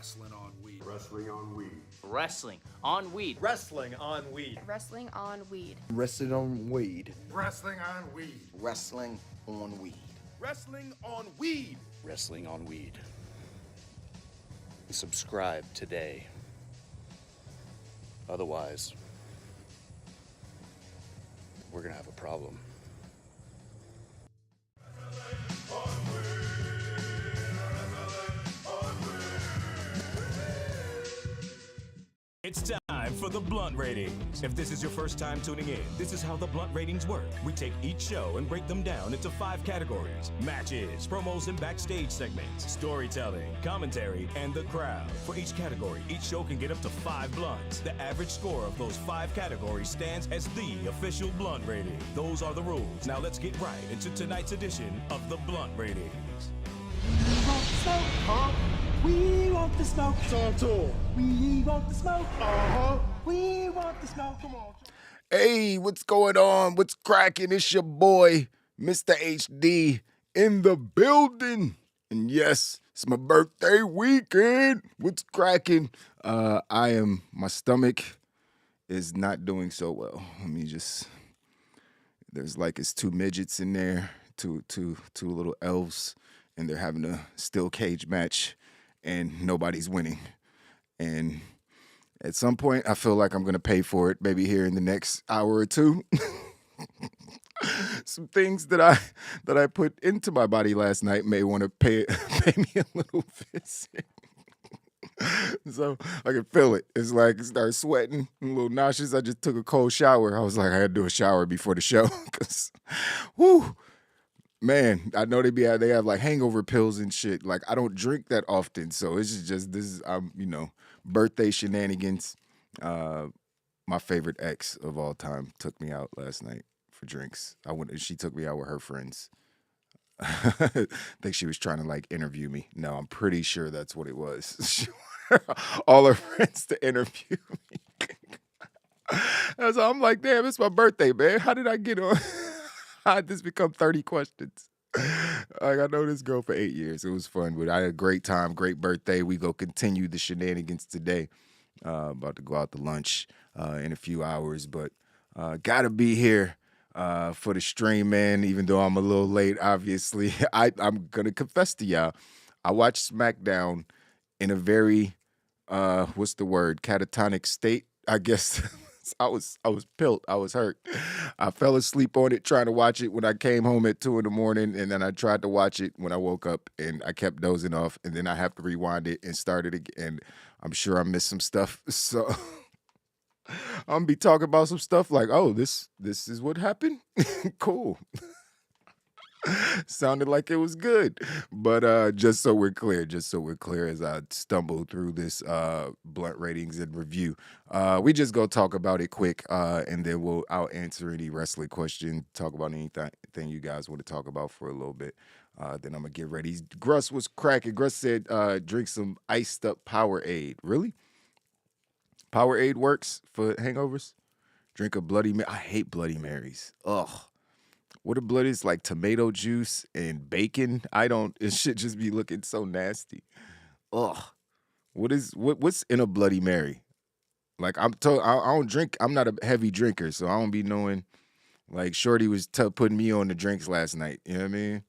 Wrestling on weed. Wrestling on weed. Wrestling on weed. Wrestling on weed. Wrestling on weed. Wrestling on weed. Wrestling on weed. Wrestling on weed. Wrestling on weed. Wrestling on weed. Subscribe today. Otherwise, we're gonna have a problem. It's time for the Blunt Ratings. If this is your first time tuning in, this is how the Blunt Ratings work. We take each show and break them down into 5 categories: matches, promos and backstage segments, storytelling, commentary, and the crowd. For each category, each show can get up to 5 blunts. The average score of those 5 categories stands as the official Blunt Rating. Those are the rules. Now let's get right into tonight's edition of the Blunt Ratings. We want the smoke. It's on tour. We want the smoke. We want the smoke. Come on. Hey, what's going on? What's cracking? It's your boy, Mr. HD, in the building. And yes, it's my birthday weekend. What's cracking? My stomach is not doing so well. There's like it's 2 midgets in there, two little elves, and they're having a steel cage match, and nobody's winning. And at some point, I feel like I'm going to pay for it, maybe here in the next hour or two. Some things that I put into my body last night may want to pay me a little visit. So I can feel it. It's like it started sweating, a little nauseous. I just took a cold shower. I was like, I had to do a shower before the show because, whoo. Man, I know they have like hangover pills and shit. Like I don't drink that often, so this is birthday shenanigans. My favorite ex of all time took me out last night for drinks. She took me out with her friends. I think she was trying to like interview me. No, I'm pretty sure that's what it was. She wanted all her friends to interview me. So I'm like, damn, it's my birthday, man. How did I get on? How'd this become 30 questions? Like, I know this girl for 8 years. It was fun, but I had a great time, great birthday. We go continue the shenanigans today. About to go out to lunch in a few hours, but gotta be here for the stream, man, even though I'm a little late, obviously. I'm gonna confess to y'all, I watched Smackdown in a very, catatonic state, I guess. I was pilt. I was hurt. I fell asleep on it trying to watch it when I came home at 2 a.m, and then I tried to watch it when I woke up, and I kept dozing off, and then I have to rewind it and start it again. I'm sure I missed some stuff, so I'm gonna be talking about some stuff like, oh, this is what happened? Cool. Sounded like it was good. But just so we're clear, as I stumble through this blunt ratings and review, we just go talk about it quick, and then I'll answer any wrestling question, talk about anything you guys want to talk about for a little bit. Then I'm gonna get ready. Gruss was cracking. Gruss said, drink some iced up Powerade. Really? Powerade works for hangovers? Drink a Bloody Mary. I hate Bloody Marys. Ugh. What a blood is like tomato juice and bacon. It should just be looking so nasty. Ugh. What's in a Bloody Mary? Like I don't drink. I'm not a heavy drinker, so I don't be knowing. Like Shorty was putting me on the drinks last night. You know what I mean?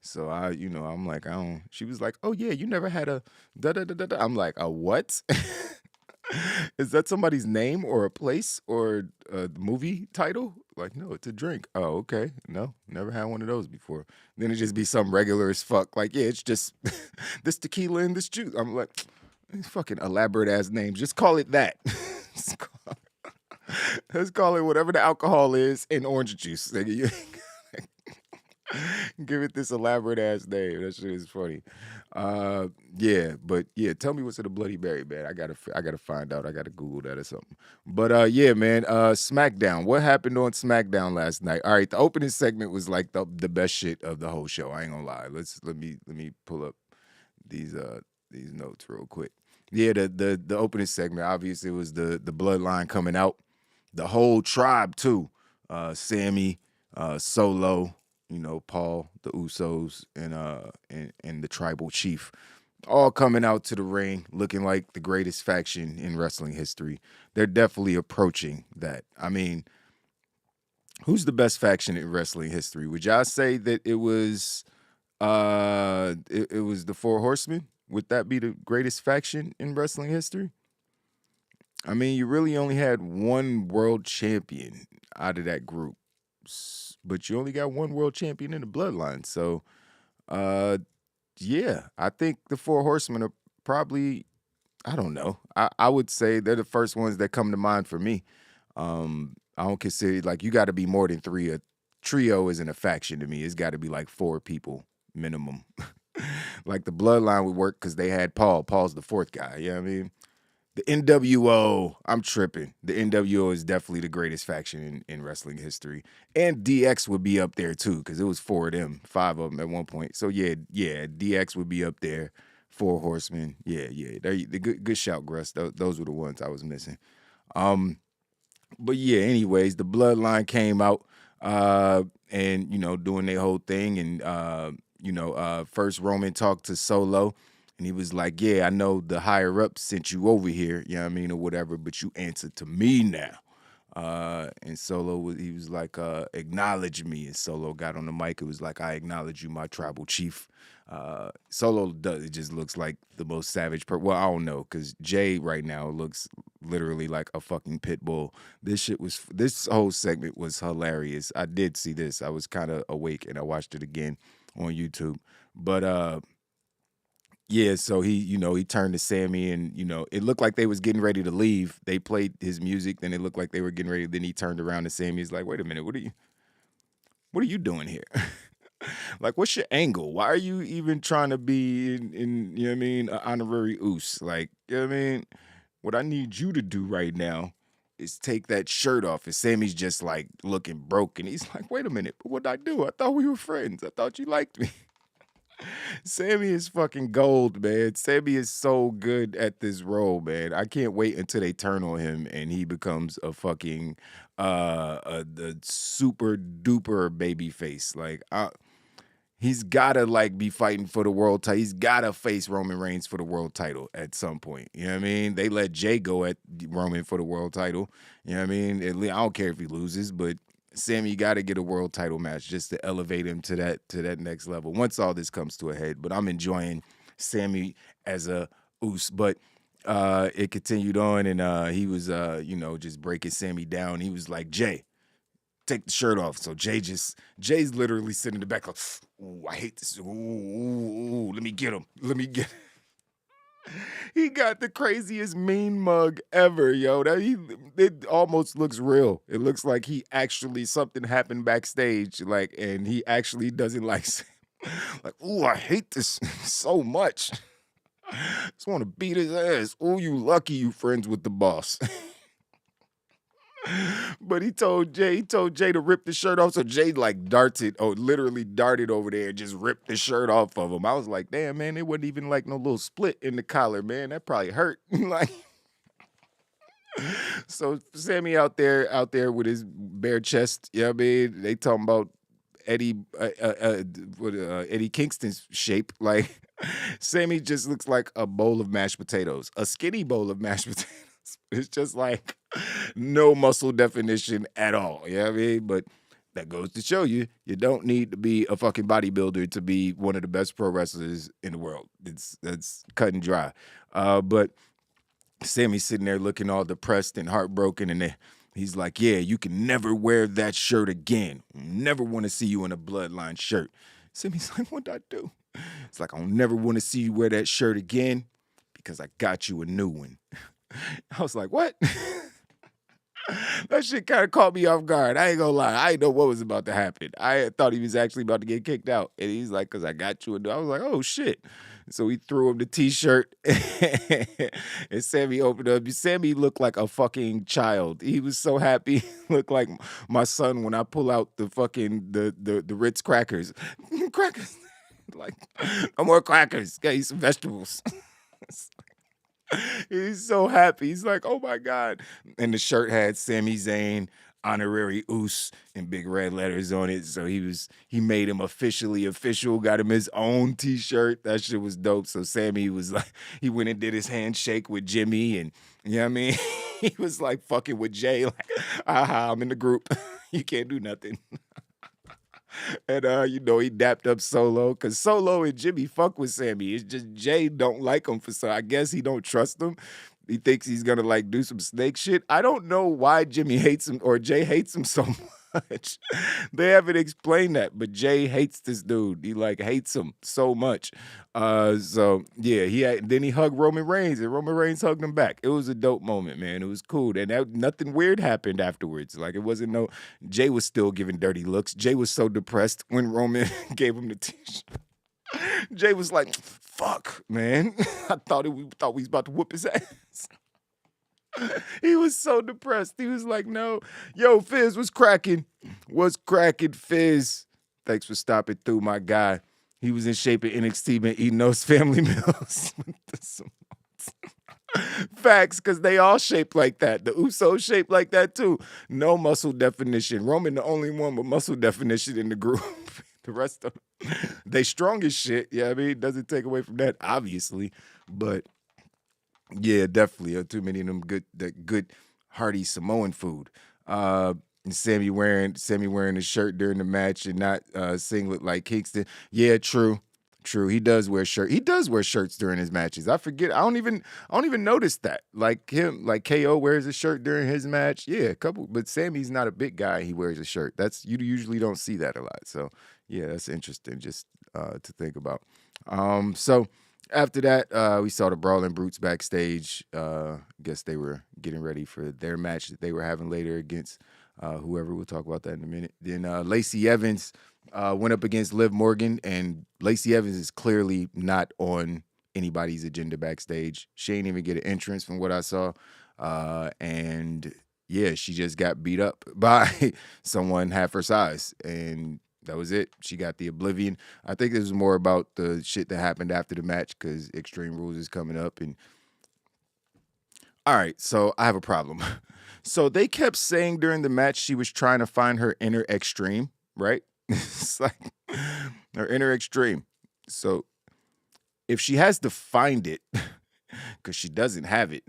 So I'm like, I don't. She was like, oh yeah, you never had a da da da da da. I'm like, a what? Is that somebody's name or a place or a movie title? Like, no, it's a drink. Oh, okay. No, never had one of those before. Then it just be some regular as fuck. Like, yeah, it's just this tequila and this juice. I'm like, fucking elaborate ass names. Just call it that. Let's call it whatever the alcohol is in orange juice. Give it this elaborate ass name. That shit is funny. Tell me what's in a Bloody Mary, man. I gotta find out. I gotta Google that or something. But man, Smackdown. What happened on Smackdown last night? All right, the opening segment was like the best shit of the whole show. I ain't gonna lie. Let me pull up these notes real quick. Yeah, the opening segment, obviously it was the bloodline coming out. The whole tribe too. Sami, Solo, Paul, the Usos, and the tribal chief. all coming out to the ring looking like the greatest faction in wrestling history. They're definitely approaching that. I mean, who's the best faction in wrestling history? Would y'all say that it was it was the Four Horsemen? Would that be the greatest faction in wrestling history? I mean, you really only had one world champion out of that group, but you only got one world champion in the bloodline. So, uh, yeah, I think the Four Horsemen are probably, I don't know. I would say they're the first ones that come to mind for me. I don't consider, like, you got to be more than three. A trio isn't a faction to me. It's got to be like four people minimum. Like the bloodline would work because they had Paul. Paul's the fourth guy. You know what I mean? The NWO, I'm tripping. The NWO is definitely the greatest faction in wrestling history. And DX would be up there too, because it was four of them, five of them at one point. So yeah, DX would be up there. Four Horsemen. Yeah. The good shout, Gruss. Those were the ones I was missing. But yeah, anyways, the bloodline came out and, doing their whole thing. And, first Roman talked to Solo. And he was like, yeah, I know the higher up sent you over here, you know what I mean, or whatever, but you answered to me now. And Solo, he was like, acknowledge me. And Solo got on the mic. It was like, I acknowledge you, my tribal chief. Solo it just looks like the most savage person. Well, I don't know, because Jay right now looks literally like a fucking pit bull. This whole segment was hilarious. I did see this. I was kind of awake and I watched it again on YouTube. But, yeah, so he turned to Sami and, it looked like they was getting ready to leave. They played his music, then it looked like they were getting ready. Then he turned around to Sami. He's like, wait a minute, what are you doing here? Like, what's your angle? Why are you even trying to be in you know what I mean, an honorary oos? Like, you know what I mean? What I need you to do right now is take that shirt off. And Sammy's just like looking broken. He's like, wait a minute, what'd I do? I thought we were friends. I thought you liked me. Sami is fucking gold, man. Sami is so good at this role, man. I can't wait until they turn on him and he becomes a fucking the super duper baby face. Like, he's gotta like be fighting for the world title. He's gotta face Roman Reigns for the world title at some point. You know what I mean? They let Jay go at Roman for the world title. You know what I mean? I don't care if he loses, but Sami got to get a world title match just to elevate him to that next level once all this comes to a head. But I'm enjoying Sami as a oos. But it continued on, and he was, just breaking Sami down. He was like, Jay, take the shirt off. So Jay's literally sitting in the back like, ooh, I hate this. Ooh, let me get him. He got the craziest mean mug ever, yo. It almost looks real. It looks like something happened backstage, like, and he actually doesn't like ooh, I hate this so much. Just want to beat his ass. Ooh, you lucky you friends with the boss. But he told Jay to rip the shirt off. So Jay like literally darted over there and just ripped the shirt off of him. I was like, damn, man, it wasn't even like no little split in the collar, man. That probably hurt. Like, so Sami out there with his bare chest. You know what I mean? They talking about Eddie Kingston's shape. Like, Sami just looks like a bowl of mashed potatoes, a skinny bowl of mashed potatoes. It's just like no muscle definition at all. You know what I mean? But that goes to show you don't need to be a fucking bodybuilder to be one of the best pro wrestlers in the world. That's cut and dry. But Sami's sitting there looking all depressed and heartbroken, and he's like, yeah, you can never wear that shirt again. Never want to see you in a bloodline shirt. Sami's like, what'd I do? It's like, I'll never want to see you wear that shirt again because I got you a new one. I was like, what? That shit kind of caught me off guard. I ain't gonna lie. I didn't know what was about to happen. I thought he was actually about to get kicked out. And he's like, because I got you. I was like, oh, shit. So he threw him the T-shirt. And Sami opened up. Sami looked like a fucking child. He was so happy. He looked like my son when I pull out the fucking, the Ritz crackers. Crackers. Like, no more crackers. Got you some vegetables. He's so happy. He's like, oh my God. And the shirt had Sami Zayn honorary Oos in big red letters on it. So he made him officially official, got him his own t-shirt. That shit was dope. So Sami was like, he went and did his handshake with Jimmy, and you know what I mean? He was like fucking with Jay, like, aha, I'm in the group. You can't do nothing. And he dapped up Solo, because Solo and Jimmy fuck with Sami. It's just Jay don't like him for so. I guess he don't trust him. He thinks he's gonna like do some snake shit. I don't know why Jimmy hates him or Jay hates him so much. They haven't explained that, but Jay hates this dude. He like hates him so much. So yeah, then he hugged Roman Reigns, and Roman Reigns hugged him back. It was a dope moment, man. It was cool, and nothing weird happened afterwards. Like, it wasn't Jay was still giving dirty looks. Jay was so depressed when Roman gave him the t-shirt. Jay was like, "Fuck, man! I thought we was about to whoop his ass." He was so depressed. He was like, "No, yo, Fizz, what's cracking? What's cracking, Fizz? Thanks for stopping through, my guy. He was in shape at NXT, been eating those family meals." Facts, because they all shaped like that. The Usos shaped like that too. No muscle definition. Roman the only one with muscle definition in the group. The rest of them, they strong as shit. Yeah, I mean, doesn't take away from that, obviously. But yeah, definitely. Too many of them good hearty Samoan food. Sami wearing a shirt during the match and not singlet like Kingston. Yeah, true. He does wear shirts. He does wear shirts during his matches. I forget. I don't even notice that. Like him, like KO wears a shirt during his match. Yeah, a couple. But Sami's not a big guy. He wears a shirt. You usually don't see that a lot. So yeah, that's interesting just to think about. So after that, we saw the Brawling Brutes backstage. Guess they were getting ready for their match that they were having later against whoever. We'll talk about that in a minute. Then Lacey Evans went up against Liv Morgan, and Lacey Evans is clearly not on anybody's agenda backstage. She ain't even get an entrance from what I saw. And yeah, she just got beat up by someone half her size, and that was it. She got the Oblivion. I think this was more about the shit that happened after the match, because Extreme Rules is coming up. And all right, so I have a problem. So they kept saying during the match she was trying to find her inner Extreme, right? It's like her inner Extreme. So if she has to find it, because she doesn't have it,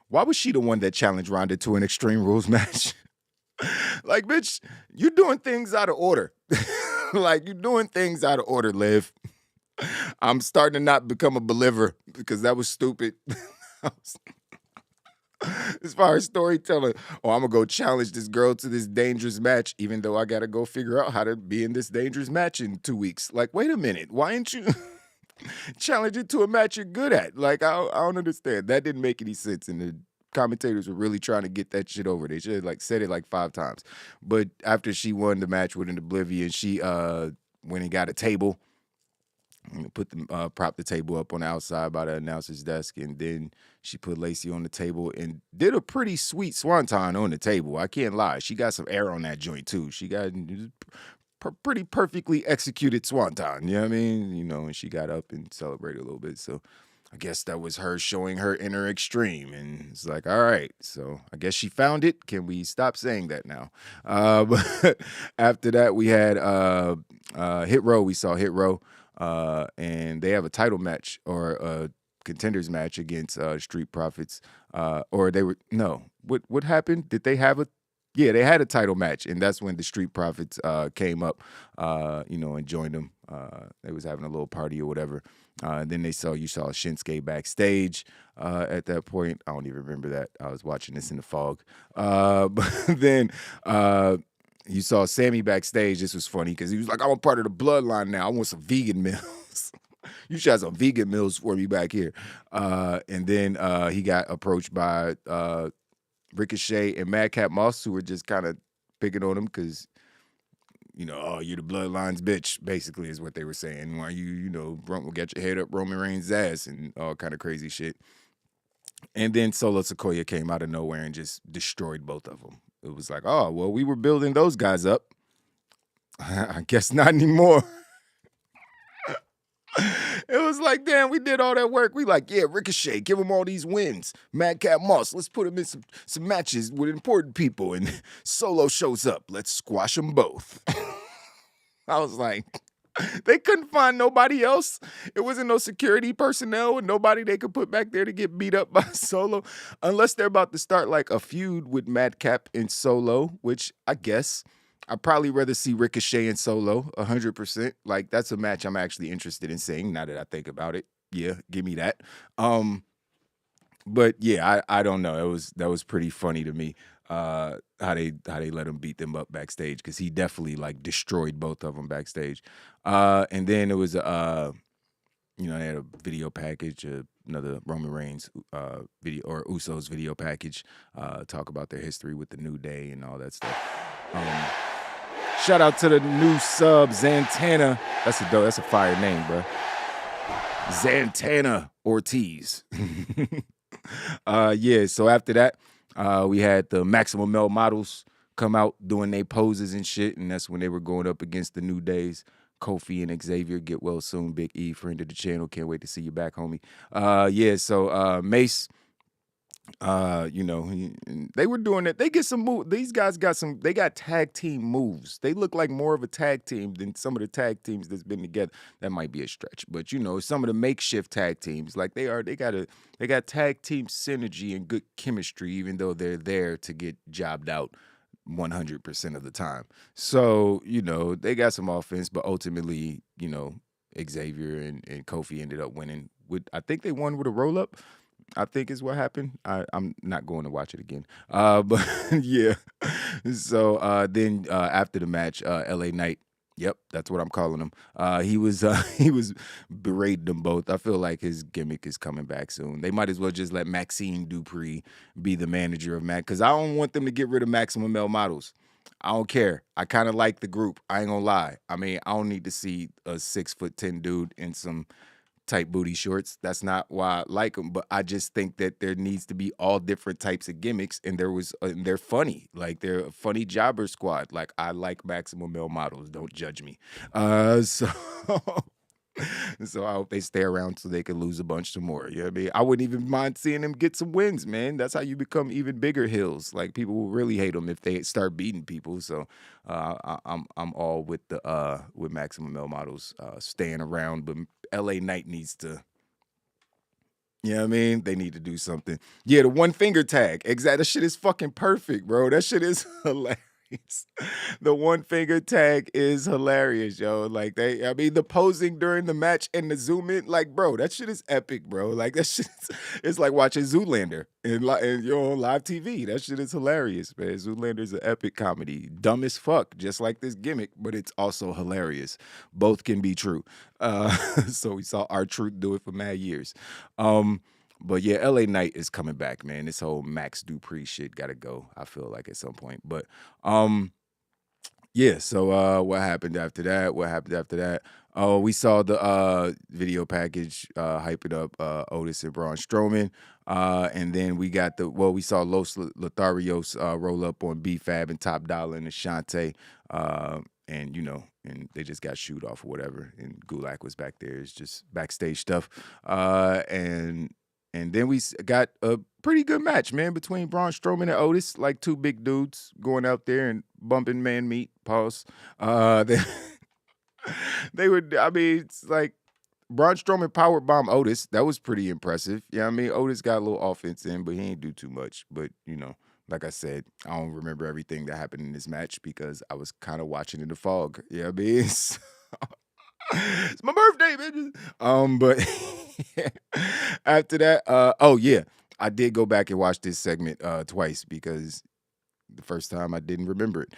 why was she the one that challenged Ronda to an Extreme Rules match? Like, bitch, you're doing things out of order. Like, you're doing things out of order, Liv. I'm starting to not become a believer, because that was stupid. As far as storytelling, I'm going to go challenge this girl to this dangerous match, even though I got to go figure out how to be in this dangerous match in 2 weeks. Like, wait a minute. Why ain't you challenge it to a match you're good at? Like, I don't understand. That didn't make any sense, and the commentators were really trying to get that shit over. They should have said it like 5 times. But after she won the match with an Oblivion, she went and got a table, prop the table up on the outside by the announcer's desk, and then she put Lacey on the table and did a pretty sweet swanton on the table. I can't lie. She got some air on that joint too. She got pretty perfectly executed swanton. You know what I mean? And she got up and celebrated a little bit. So I guess that was her showing her inner Extreme. And it's like, all right, so I guess she found it. Can we stop saying that now? But after that, we had Hit Row. We saw Hit Row. And they have a title match, or a contenders match against Street Profits. Or they were, no, what happened? Did they have yeah, they had a title match, and that's when the Street Profits came up, and joined them. They was having a little party or whatever. Then you saw Shinsuke backstage at that point. I don't even remember that. I was watching this in the fog. But then you saw Sami backstage. This was funny because he was like, I'm a part of the bloodline now. I want some vegan meals. You should have some vegan meals for me back here. And then he got approached by Ricochet and Madcap Moss, who were just kind of picking on him because, you're the bloodline's bitch, basically, is what they were saying. Why you get your head up Roman Reigns' ass and all kind of crazy shit. And then Solo Sikoa came out of nowhere and just destroyed both of them. It was like, oh, well, we were building those guys up. I guess not anymore. It was like, damn, we did all that work. We like, yeah, Ricochet, give him all these wins. Madcap Moss, let's put him in some matches with important people. And Solo shows up. Let's squash them both. I was like, they couldn't find nobody else. It wasn't no security personnel and nobody they could put back there to get beat up by Solo. Unless they're about to start like a feud with Madcap and Solo, which I guess I'd probably rather see Ricochet and Solo 100%. Like that's a match I'm actually interested in seeing now that I think about it. Yeah, give me that. But yeah, I don't know. That was pretty funny to me. How they let him beat them up backstage because he definitely like destroyed both of them backstage. And then it was they had a video package, another Roman Reigns video or Usos video package, talk about their history with the New Day and all that stuff. Shout out to the new sub Zantana. That's a fire name, bro. Zantana Ortiz. So after that, we had the Maximum Male models come out doing their poses and shit, and that's when they were going up against the New Days. Kofi and Xavier, get well soon. Big E, friend of the channel. Can't wait to see you back, homie. So Mace, they were doing it. They get some move. These guys they got tag team moves. They look like more of a tag team than some of the tag teams that's been together. That might be a stretch, but some of the makeshift tag teams, like they got tag team synergy and good chemistry, even though they're there to get jobbed out 100% of the time. So, they got some offense, but ultimately, Xavier and Kofi ended up winning I think they won with a roll up. I think is what happened. I'm not going to watch it again. But yeah. So then after the match, LA Knight, yep, that's what I'm calling him. He was berating them both. I feel like his gimmick is coming back soon. They might as well just let Maxine Dupree be the manager of Mac, because I don't want them to get rid of Maximum Male models. I don't care. I kind of like the group. I ain't gonna lie. I mean, I don't need to see a 6'10" dude in some tight booty shorts. That's not why I like them, but I just think that there needs to be all different types of gimmicks, and they're funny. Like they're a funny jobber squad. Like I like Maximum Male models. Don't judge me. So I hope they stay around so they can lose a bunch some more. You know what I mean? I wouldn't even mind seeing them get some wins, man. That's how you become even bigger heels. Like people will really hate them if they start beating people. So I'm all with with Maximum Male models staying around, but LA Knight needs to. You know what I mean? They need to do something. Yeah, the one finger tag. Exactly. That shit is fucking perfect, bro. That shit is hilarious. The one finger tag is hilarious, yo. Like the posing during the match and the zoom in, like, bro, that shit is epic, bro. Like that shit it's like watching Zoolander and on live TV. That shit is hilarious, man. Zoolander is an epic comedy. Dumb as fuck, just like this gimmick, but it's also hilarious. Both can be true. So we saw R-Truth do it for mad years. But yeah, LA Knight is coming back, man. This whole Max Dupree shit gotta go, I feel like, at some point. But so what happened after that? Oh, we saw the video package hyping up Otis and Braun Strowman. And then we saw Los Lotharios roll up on B-Fab and Top Dollar and Ashante. And they just got shoot off or whatever. And Gulak was back there. It's just backstage stuff. And then we got a pretty good match, man, between Braun Strowman and Otis, like two big dudes going out there and bumping man meat. Pause. They would, I mean, it's like Braun Strowman powerbomb Otis. That was pretty impressive. Yeah, I mean, Otis got a little offense in, but he ain't do too much. But, like I said, I don't remember everything that happened in this match because I was kind of watching in the fog. Yeah, I mean, it's my birthday, bitch. But after that, I did go back and watch this segment twice because the first time I didn't remember it.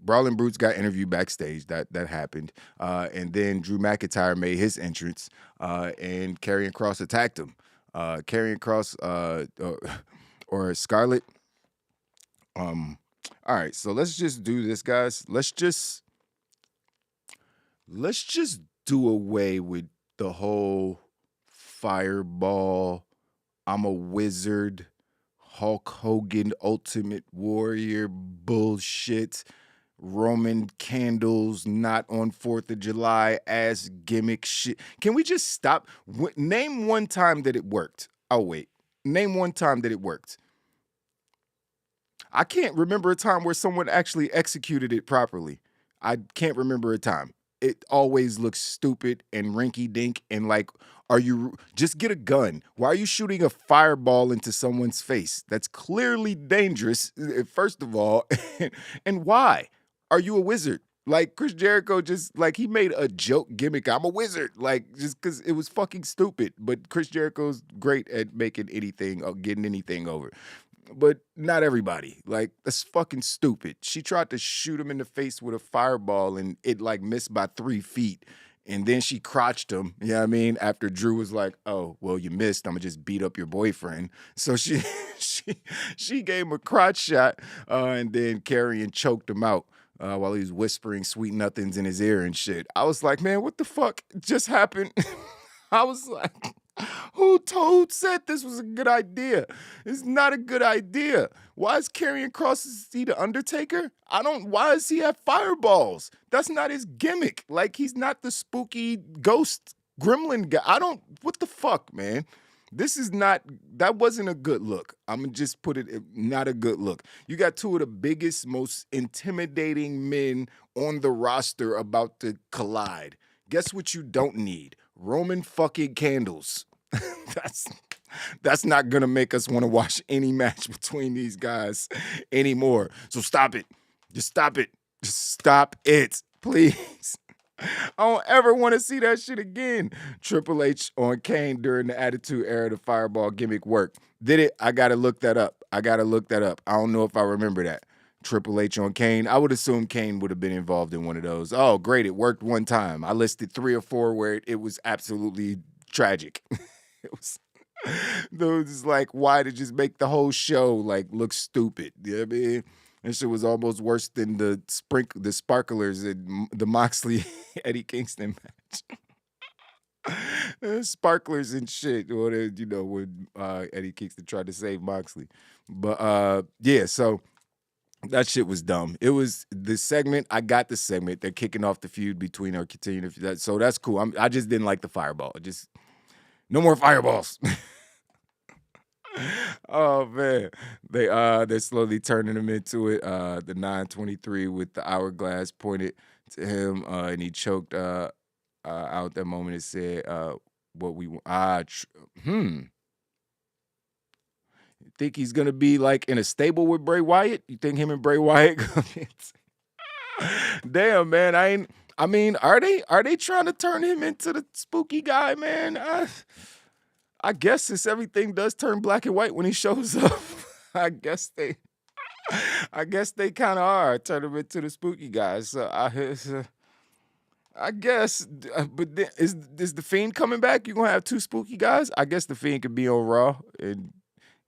Brawling Brutes got interviewed backstage. That happened. And then Drew McIntyre made his entrance, and Karrion Kross attacked him. Karrion Kross or Scarlett. All right, so let's just do this, guys. Let's just do away with the whole fireball, I'm a wizard, Hulk Hogan Ultimate Warrior bullshit Roman candles, not on 4th of July ass gimmick shit. Can we just stop? Name one time that it worked. Oh, wait. Name one time that it worked. I can't remember a time where someone actually executed it properly. I can't remember a time. It always looks stupid and rinky-dink and like, just get a gun. Why are you shooting a fireball into someone's face? That's clearly dangerous, first of all. And why? Are you a wizard? Like Chris Jericho just like he made a joke gimmick. I'm a wizard. Like just because it was fucking stupid. But Chris Jericho's great at making anything or getting anything over. But not everybody. Like, that's fucking stupid. She tried to shoot him in the face with a fireball and it like missed by 3 feet. And then she crotched him, you know what I mean? After Drew was like, oh, well, you missed. I'm gonna just beat up your boyfriend. So she gave him a crotch shot and then Carrion choked him out while he was whispering sweet nothings in his ear and shit. I was like, man, what the fuck just happened? I was like, who said this was a good idea? It's not a good idea. Why is Karrion Kross, is he the Undertaker? Why does he have fireballs? That's not his gimmick. Like, he's not the spooky ghost gremlin guy. What the fuck, man? That wasn't a good look. I'm gonna just put it, not a good look. You got two of the biggest, most intimidating men on the roster about to collide. Guess what you don't need? Roman fucking candles. That's not gonna make us want to watch any match between these guys anymore. So stop it. Just stop it. Just stop it, please. I don't ever want to see that shit again. Triple H on Kane during the Attitude Era, the fireball gimmick worked. Did it? I gotta look that up. I don't know if I remember that. Triple H on Kane. I would assume Kane would have been involved in one of those. Oh, great. It worked one time. I listed 3 or 4 where it was absolutely tragic. It was those like, why to just make the whole show like look stupid? You know what I mean? That shit was almost worse than the sparklers and the Moxley Eddie Kingston match. Sparklers and shit. When Eddie Kingston tried to save Moxley. But yeah, so that shit was dumb. It was the segment. I got the segment. They're kicking off the feud between or continuing the feud. So that's cool. I just didn't like the fireball. Just no more fireballs. Oh man, they're slowly turning him into it. The 923 with the hourglass pointed to him, and he choked out that moment. It said, "What we You think he's gonna be like in a stable with Bray Wyatt? You think him and Bray Wyatt? Damn, man, are they trying to turn him into the spooky guy, man? I guess since everything does turn black and white when he shows up, I guess they kind of are turn him into the spooky guy. So I guess, but then, is the Fiend coming back? You gonna have 2 spooky guys? I guess the Fiend could be on Raw and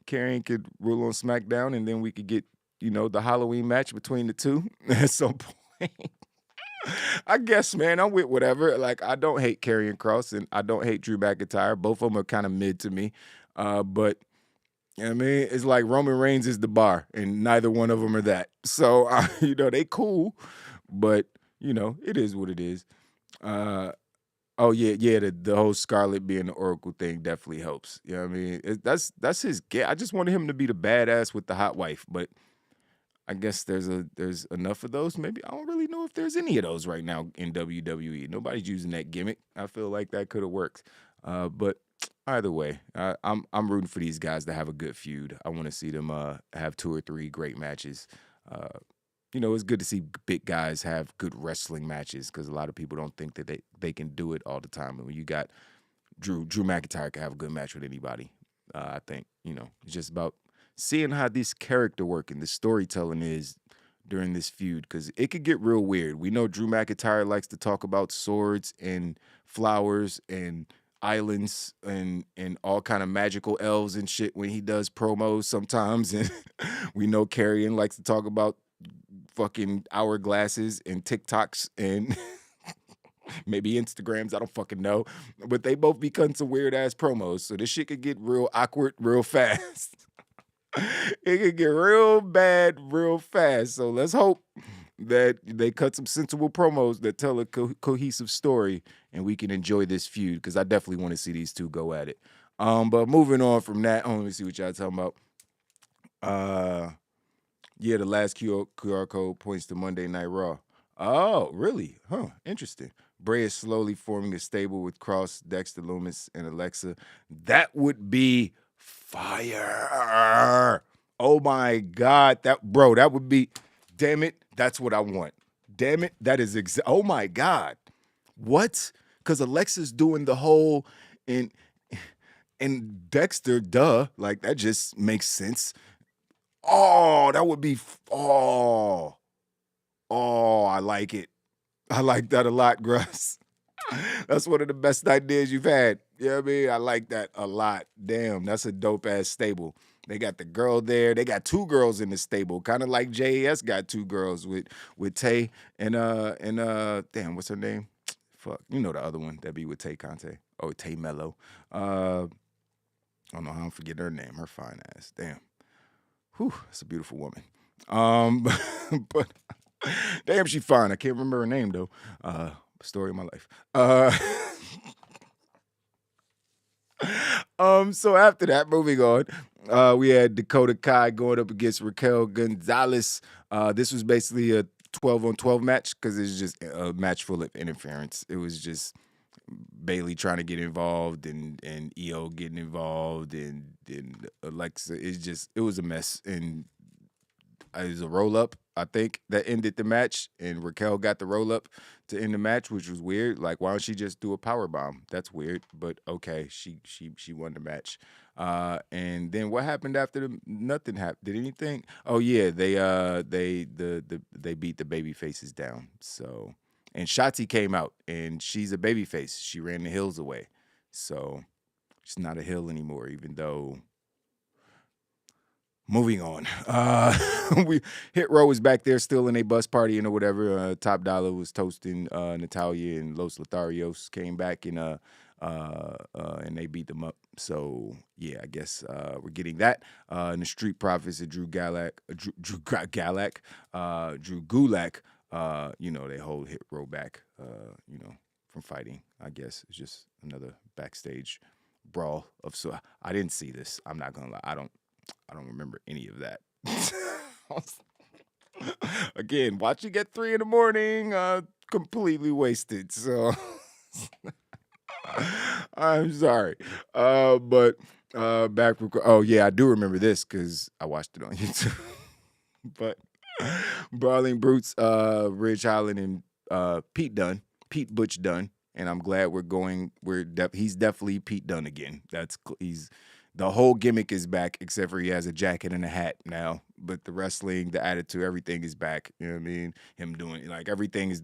Karrion could rule on SmackDown, and then we could get the Halloween match between the two at some point. I guess, man, I'm with whatever. Like, I don't hate Karrion Kross and I don't hate Drew McIntyre. Both of them are kind of mid to me. But, I mean, it's like Roman Reigns is the bar and neither one of them are that. So, they cool, but, it is what it is. Oh, yeah, the whole Scarlett being the Oracle thing definitely helps. You know what I mean? That's his get. I just wanted him to be the badass with the hot wife, but I guess there's enough of those. Maybe I don't really know if there's any of those right now in WWE. Nobody's using that gimmick. I feel like that could have worked. But either way, I'm rooting for these guys to have a good feud. I want to see them have 2 or 3 great matches. It's good to see big guys have good wrestling matches because a lot of people don't think that they can do it all the time. And when you got Drew McIntyre can have a good match with anybody. I think, it's just about seeing how this character work and the storytelling is during this feud, because it could get real weird. We know Drew McIntyre likes to talk about swords and flowers and islands and all kind of magical elves and shit when he does promos sometimes. And we know Karrion likes to talk about fucking hourglasses and TikToks and maybe Instagrams. I don't fucking know. But they both become some weird ass promos. So this shit could get real awkward real fast. It could get real bad real fast. So let's hope that they cut some sensible promos that tell a cohesive story, and we can enjoy this feud because I definitely want to see these two go at it. But moving on from that, let me see what y'all talking about. Yeah, the last QR code points to Monday Night Raw. Oh, really? Huh, interesting. Bray is slowly forming a stable with Cross, Dexter Loomis, and Alexa. That would be fire. Oh my God. That would be, damn it, that's what I want. Damn it, that is oh my God. What? Because Alexa's doing the whole and Dexter, duh, like that just makes sense. Oh, that would be I like it. I like that a lot, Gruss. That's one of the best ideas you've had. You know what I mean? I like that a lot. Damn, that's a dope ass stable. They got the girl there. They got two girls in the stable, kind of like JAS got two girls with Tay and damn, what's her name? Fuck, you know the other one that be with Tay Conte. Oh, Tay Mello. I don't know how I'm forgetting her name. Her fine ass. Damn. Whew, that's a beautiful woman. But damn, she fine. I can't remember her name though. Story of my life. So after that, moving on, we had Dakota Kai going up against Raquel Gonzalez. This was basically a 12-on-12 match because it's just a match full of interference. It was just Bailey trying to get involved and EO getting involved and Alexa. It was a mess. And it was a roll-up, I think, that ended the match. And Raquel got the roll-up to end the match, which was weird. Like, why don't she just do a power bomb? That's weird. But okay, she won the match. And then what happened after nothing happened? Did anything? Oh yeah, they beat the baby faces down. So, and Shotzi came out and she's a baby face. She ran the hills away. So she's not a heel anymore, even though. Moving on. Hit Row was back there still in a bus party or whatever. Top Dollar was toasting Natalia, and Los Lotharios came back and they beat them up. So yeah, I guess we're getting that. And the Street Profits of Drew Gulak, they hold Hit Row back, from fighting. I guess it's just another backstage brawl so I didn't see this. I'm not gonna lie. I don't remember any of that. Again, watching at 3 a.m, completely wasted. So I'm sorry. But back. Oh yeah, I do remember this because I watched it on YouTube. But Brawling Brutes, Ridge Holland and Pete Butch Dunne, and I'm glad he's definitely Pete Dunne again. The whole gimmick is back, except for he has a jacket and a hat now. But the wrestling, the attitude, everything is back. You know what I mean? Him doing, everything is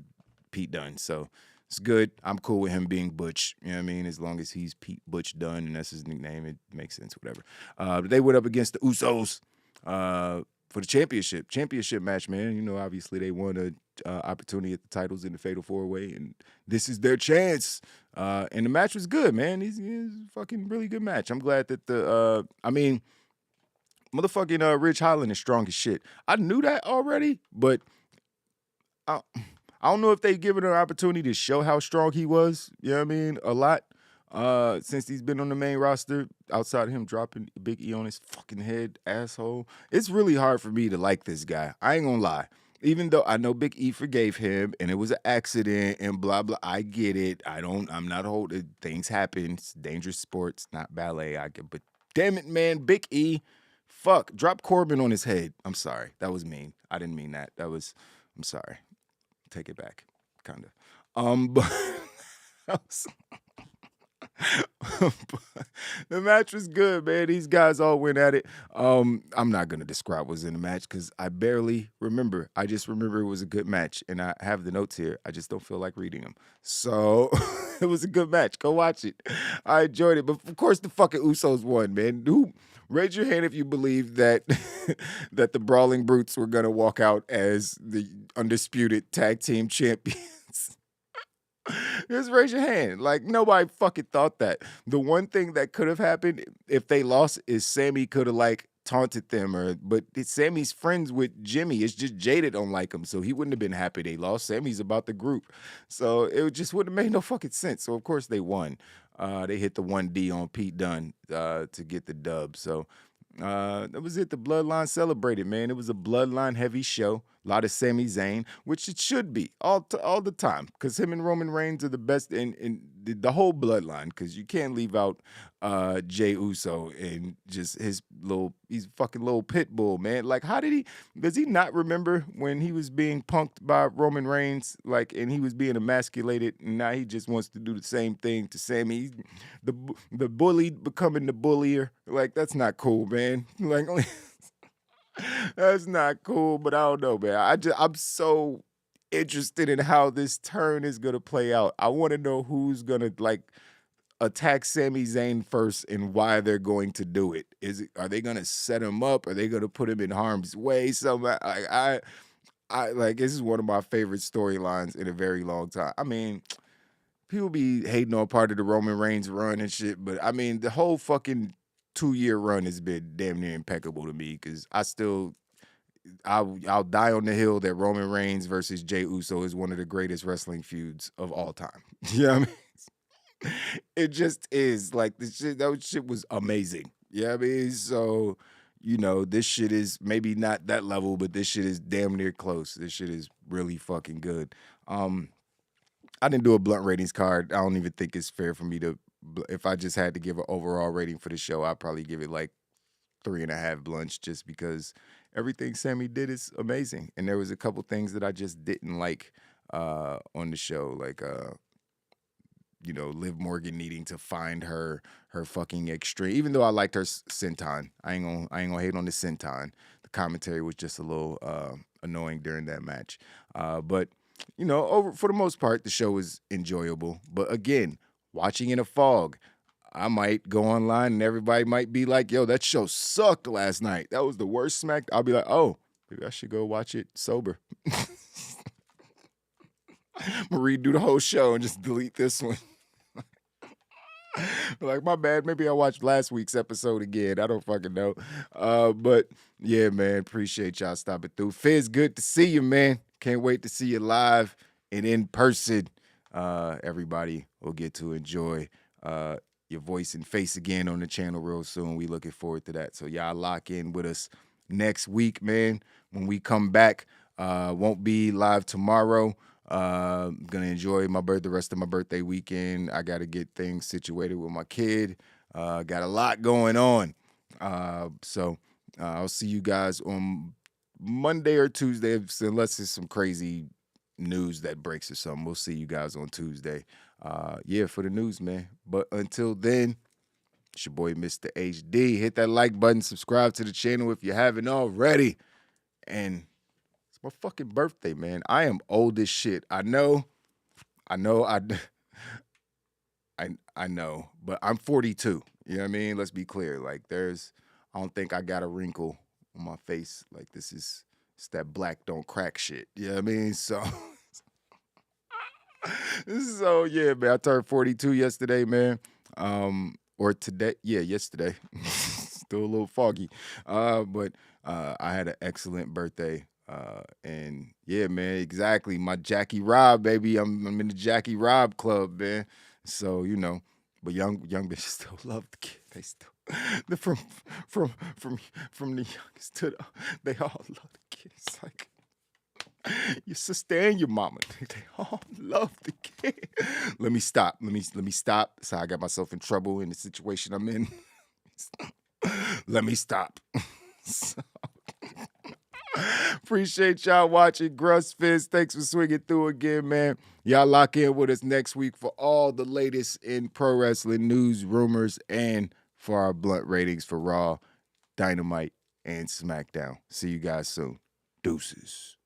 Pete Dunne. So it's good. I'm cool with him being Butch. You know what I mean? As long as he's Pete Butch Dunne and that's his nickname, it makes sense, whatever. But they went up against the Usos for the championship match, man. Obviously they won an opportunity at the titles in the Fatal 4-Way, and this is their chance. And the match was good, man. It's a fucking really good match. I'm glad that motherfucking Ridge Holland is strong as shit. I knew that already, but I don't know if they given an opportunity to show how strong he was. You know what I mean? A lot. Since he's been on the main roster, outside of him dropping Big E on his fucking head, asshole. It's really hard for me to like this guy. I ain't gonna lie. Even though I know Big E forgave him and it was an accident and blah, blah, I get it. I'm not holding, things happen. It's dangerous sports, not ballet. But damn it, man, Big E, fuck, drop Corbin on his head. I'm sorry. That was mean. I didn't mean that. I'm sorry. Take it back, kind of. But the match was good, man. These guys all went at it. I'm not going to describe what was in the match because I barely remember. I just remember it was a good match, and I have the notes here. I just don't feel like reading them. So it was a good match. Go watch it. I enjoyed it. But, of course, the fucking Usos won, man. Raise your hand if you believe that that the Brawling Brutes were going to walk out as the undisputed tag team champions. Just raise your hand. Nobody fucking thought that. The one thing that could have happened if they lost is Sami could have taunted them, but Sammy's friends with Jimmy. It's just Jada don't like him, so he wouldn't have been happy they lost. Sammy's about the group, so it just wouldn't have made no fucking sense. So of course they won. They hit the 1D on Pete Dunne to get the dub. So that was it. The Bloodline celebrated, man. It was a Bloodline heavy show. A lot of Sami Zayn, which it should be all the time, because him and Roman Reigns are the best in the whole Bloodline. Because you can't leave out Jey Uso and just he's a fucking little pit bull, man. Like, does he not remember when he was being punked by Roman Reigns, like, and he was being emasculated, and now he just wants to do the same thing to Sami? The bullied becoming the bullier. Like, that's not cool, man. Like, that's not cool, but I don't know, man. I'm so interested in how this turn is gonna play out. I want to know who's gonna like attack Sami Zayn first and why they're going to do it. Are they gonna set him up? Are they gonna put him in harm's way? So I like, this is one of my favorite storylines in a very long time. I mean, people be hating on part of the Roman Reigns run and shit, but I mean, the whole fucking 2-year run has been damn near impeccable to me, because I'll die on the hill that Roman Reigns versus Jey Uso is one of the greatest wrestling feuds of all time. You know what I mean? It just is. Like, that shit was amazing. You know what I mean? So, you know, this shit is maybe not that level, but this shit is damn near close. This shit is really fucking good. I didn't do a blunt ratings card. I don't even think it's fair for me to, if I just had to give an overall rating for the show, I'd probably give it like 3.5 blunts, just because everything Sami did is amazing. And there was a couple things that I just didn't like on the show, like you know, Liv Morgan needing to find her fucking extreme. Even though I liked her senton, I ain't gonna hate on the senton. The commentary was just a little annoying during that match. But you know, for the most part, the show was enjoyable. But again, watching in a fog, I might go online and everybody might be like, yo, that show sucked last night. That was the worst smack. I'll be like, oh, maybe I should go watch it sober. I'm gonna redo the whole show and just delete this one. Like, my bad. Maybe I watched last week's episode again. I don't fucking know. But yeah, man, appreciate y'all stopping through. Fizz, good to see you, man. Can't wait to see you live and in person. Everybody will get to enjoy your voice and face again on the channel real soon. We looking forward to that. So y'all lock in with us next week, man. When we come back, won't be live tomorrow. Gonna enjoy the rest of my birthday weekend. I gotta get things situated with my kid. Got a lot going on. So I'll see you guys on Monday or Tuesday, unless there's some crazy news that breaks or something. We'll see you guys on Tuesday. Yeah, for the news, man. But until then, it's your boy Mr. HD. Hit that like button, subscribe to the channel if you haven't already. And it's my fucking birthday, man. I am old as shit. I know, but I'm 42. You know what I mean? Let's be clear. Like, I don't think I got a wrinkle on my face. Like, it's that black don't crack shit. You know what I mean? So yeah, man. I turned 42 yesterday, man. Or today. Yeah, yesterday. Still a little foggy. But I had an excellent birthday. And yeah, man, exactly. My Jackie Rob, baby. I'm in the Jackie Rob club, man. So, you know, but young bitches still love the kid. They still from the youngest to they all love the kids. Like, your sister and your mama, they all love the kid. Let me stop. So I got myself in trouble in the situation I'm in. Let me stop. So, appreciate y'all watching. Gruss Fist, thanks for swinging through again, man. Y'all lock in with us next week for all the latest in pro wrestling news, rumors, and for our blunt ratings for Raw, Dynamite, and SmackDown. See you guys soon. Deuces.